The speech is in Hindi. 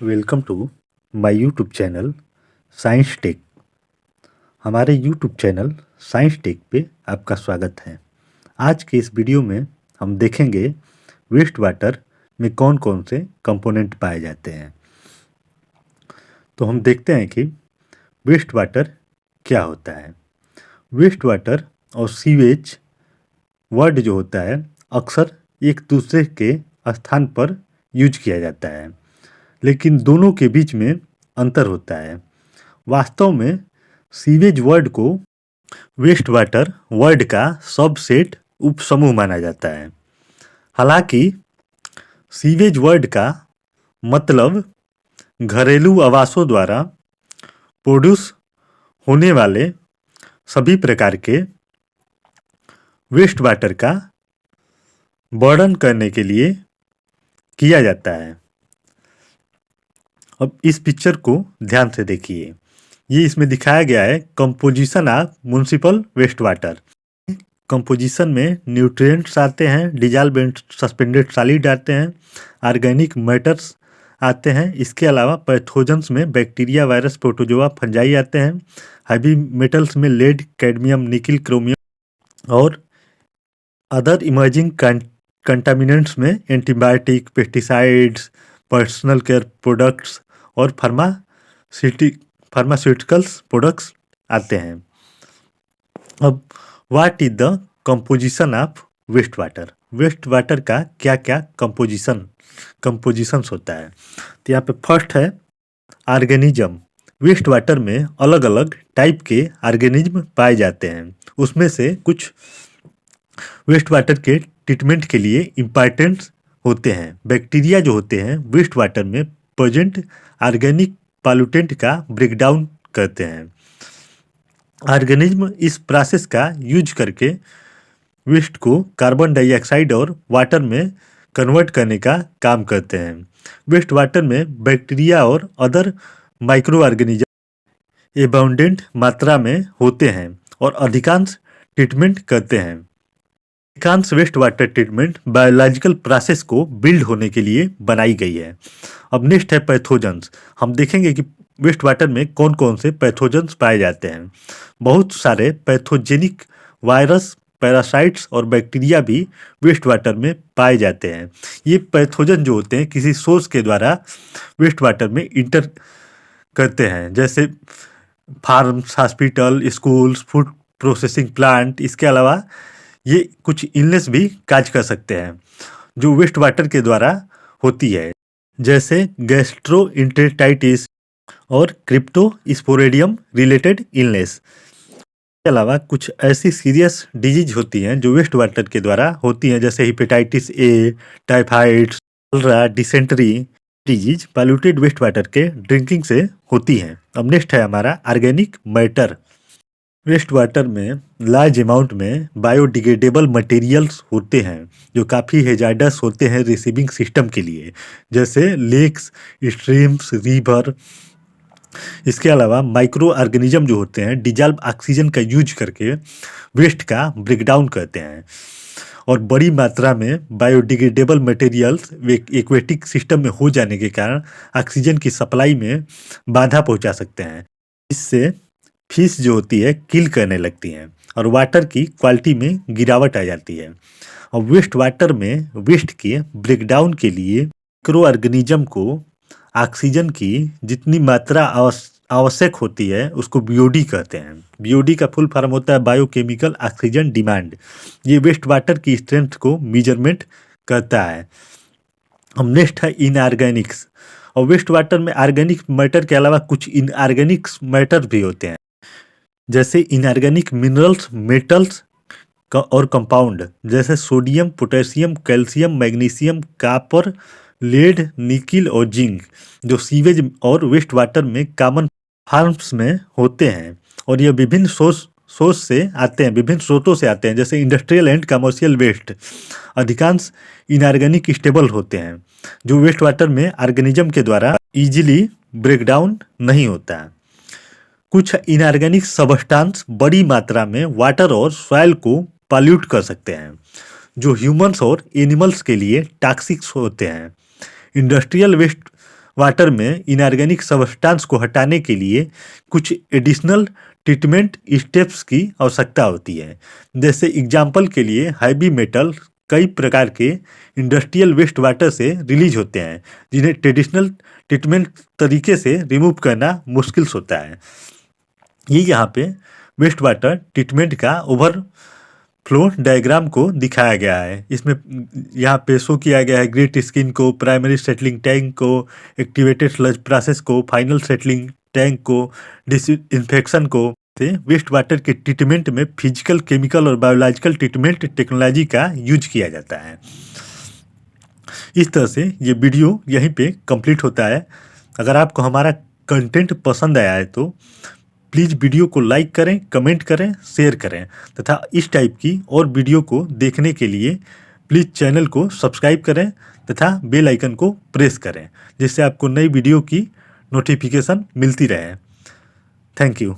Welcome to my YouTube channel science tech. हमारे यूट्यूब चैनल साइंस टेक पे आपका स्वागत है। आज के इस वीडियो में हम देखेंगे वेस्ट वाटर में कौन कौन से कंपोनेंट पाए जाते हैं। तो हम देखते हैं कि वेस्ट वाटर क्या होता है। वेस्ट वाटर और सीवेज वर्ड जो होता है अक्सर एक दूसरे के स्थान पर यूज किया जाता है, लेकिन दोनों के बीच में अंतर होता है। वास्तव में सीवेज वर्ड को वेस्ट वाटर वर्ड का सबसेट उपसमूह माना जाता है। हालांकि सीवेज वर्ड का मतलब घरेलू आवासों द्वारा प्रोड्यूस होने वाले सभी प्रकार के वेस्ट वाटर का वर्णन करने के लिए किया जाता है। अब इस पिक्चर को ध्यान से देखिए। ये इसमें दिखाया गया है composition of municipal waste water. Composition में न्यूट्रिएंट्स आते हैं, डिजॉल्व एंड सस्पेंडेड सॉलिड आते हैं, ऑर्गेनिक मैटर्स आते हैं। इसके अलावा पैथोजेंस में बैक्टीरिया, वायरस, प्रोटोजोआ, फंजाई आते हैं। हैवी मेटल्स में लेड, कैडमियम, निकिल, क्रोमियम और अदर इमर्जिंग कंटामिनेंट्स में antibiotic, pesticides, personal care products और फार्मास्यूटिकल्स प्रोडक्ट्स आते हैं। अब what is the composition of waste water. Waste water का क्या क्या कंपोजिशंस होता है। तो यहाँ पे फर्स्ट है ऑर्गेनिज्म। वेस्ट वाटर में अलग अलग टाइप के ऑर्गेनिज्म पाए जाते हैं। उसमें से कुछ वेस्ट वाटर के ट्रीटमेंट के लिए इम्पॉर्टेंट होते हैं। बैक्टीरिया जो होते हैं वेस्ट वाटर में प्रेजेंट ऑर्गेनिक पॉल्यूटेंट का ब्रेकडाउन करते हैं। ऑर्गेनिज्म इस प्रोसेस का यूज करके वेस्ट को कार्बन डाइऑक्साइड और वाटर में कन्वर्ट करने का काम करते हैं। वेस्ट वाटर में बैक्टीरिया और अदर माइक्रो ऑर्गेनिज्म एबाउंडेंट मात्रा में होते हैं और अधिकांश ट्रीटमेंट करते हैं। अधिकांश waste water treatment biological process को बिल्ड होने के लिए बनाई गई है। अब नेक्स्ट है पैथोजेंस। हम देखेंगे कि वेस्ट वाटर में कौन कौन से पैथोजेंस पाए जाते हैं। बहुत सारे पैथोजेनिक वायरस, पैरासाइट्स और बैक्टीरिया भी वेस्ट वाटर में पाए जाते हैं। ये पैथोजन जो होते हैं किसी सोर्स के द्वारा वेस्ट वाटर में इंटर करते हैं, जैसे farms, hospital, schools, food processing plant. इसके अलावा ये कुछ इलनेस भी काज कर सकते हैं जो वेस्ट वाटर के द्वारा होती है, जैसे गैस्ट्रोइंटेस्टाइटिस और क्रिप्टोस्पोरेडियम रिलेटेड इलनेस। इसके अलावा कुछ ऐसी सीरियस डिजीज होती हैं जो वेस्ट वाटर के द्वारा होती हैं, जैसे hepatitis A, typhoid, cholera, dysentery disease polluted waste water के ड्रिंकिंग से होती हैं। अब नेक्स्ट है हमारा ऑर्गेनिक मैटर। वेस्ट वाटर में लार्ज अमाउंट में बायोडिग्रेडेबल मटेरियल्स होते हैं जो काफ़ी हेजार्डस होते हैं रिसीविंग सिस्टम के लिए, जैसे लेक्स, स्ट्रीम्स, रिवर। इसके अलावा माइक्रो ऑर्गेनिज्म जो होते हैं डिजॉल्व ऑक्सीजन का यूज करके वेस्ट का ब्रेकडाउन करते हैं और बड़ी मात्रा में बायोडिग्रेडेबल मटेरियल्स एक्वेटिक सिस्टम में हो जाने के कारण ऑक्सीजन की सप्लाई में बाधा पहुंचा सकते हैं। इससे फिश जो होती है किल करने लगती हैं और वाटर की क्वालिटी में गिरावट आ जाती है। और वेस्ट वाटर में वेस्ट के ब्रेकडाउन के लिए माइक्रो ऑर्गेनिज्म को ऑक्सीजन की जितनी मात्रा आवश्यक होती है उसको बीओडी कहते हैं। बीओडी का फुल फॉर्म होता है बायोकेमिकल ऑक्सीजन डिमांड। ये वेस्ट वाटर की स्ट्रेंथ को मेजरमेंट करता है। अब नेक्स्ट है इनऑर्गेनिक्स। और वेस्ट वाटर में ऑर्गेनिक मैटर के अलावा कुछ इनऑर्गेनिक मैटर भी होते हैं, जैसे इनऑर्गेनिक मिनरल्स, मेटल्स और कंपाउंड, जैसे sodium, potassium, calcium, magnesium, copper, lead, nickel और जिंक, जो सीवेज और वेस्ट वाटर में कॉमन फॉर्म्स में होते हैं। और ये विभिन्न सोर्स से आते हैं, विभिन्न स्रोतों से आते हैं, जैसे इंडस्ट्रियल एंड कमर्शियल वेस्ट। अधिकांश इनऑर्गेनिक स्टेबल होते हैं जो वेस्ट वाटर में ऑर्गेनिज्म के द्वारा इजीली ब्रेकडाउन नहीं होता है। कुछ इनऑर्गेनिक सबस्टांस बड़ी मात्रा में वाटर और सॉइल को पॉल्यूट कर सकते हैं, जो ह्यूमंस और एनिमल्स के लिए टॉक्सिक होते हैं। इंडस्ट्रियल वेस्ट वाटर में इनऑर्गेनिक सब्सटेंस को हटाने के लिए कुछ एडिशनल ट्रीटमेंट स्टेप्स की आवश्यकता होती है। जैसे एग्जाम्पल के लिए हैवी मेटल कई प्रकार के इंडस्ट्रियल वेस्ट वाटर से रिलीज होते हैं, जिन्हें ट्रेडिशनल ट्रीटमेंट तरीके से रिमूव करना मुश्किल होता है। ये यहाँ पे वेस्ट वाटर ट्रीटमेंट का ओवर फ्लो डायग्राम को दिखाया गया है। इसमें यहाँ पे शो किया गया है ग्रेट स्किन को, प्राइमरी सेटलिंग टैंक को, एक्टिवेटेड स्लज प्रोसेस को, फाइनल सेटलिंग टैंक को, डिसइंफेक्शन को। से वेस्ट वाटर के ट्रीटमेंट में फिजिकल, केमिकल और बायोलॉजिकल ट्रीटमेंट टेक्नोलॉजी का यूज किया जाता है। इस तरह से ये वीडियो यहीं पे कंप्लीट होता है। अगर आपको हमारा कंटेंट पसंद आया है तो प्लीज़ वीडियो को लाइक करें, कमेंट करें, शेयर करें तथा इस टाइप की और वीडियो को देखने के लिए प्लीज़ चैनल को सब्सक्राइब करें तथा बेल आइकन को प्रेस करें, जिससे आपको नई वीडियो की नोटिफिकेशन मिलती रहे। Thank you.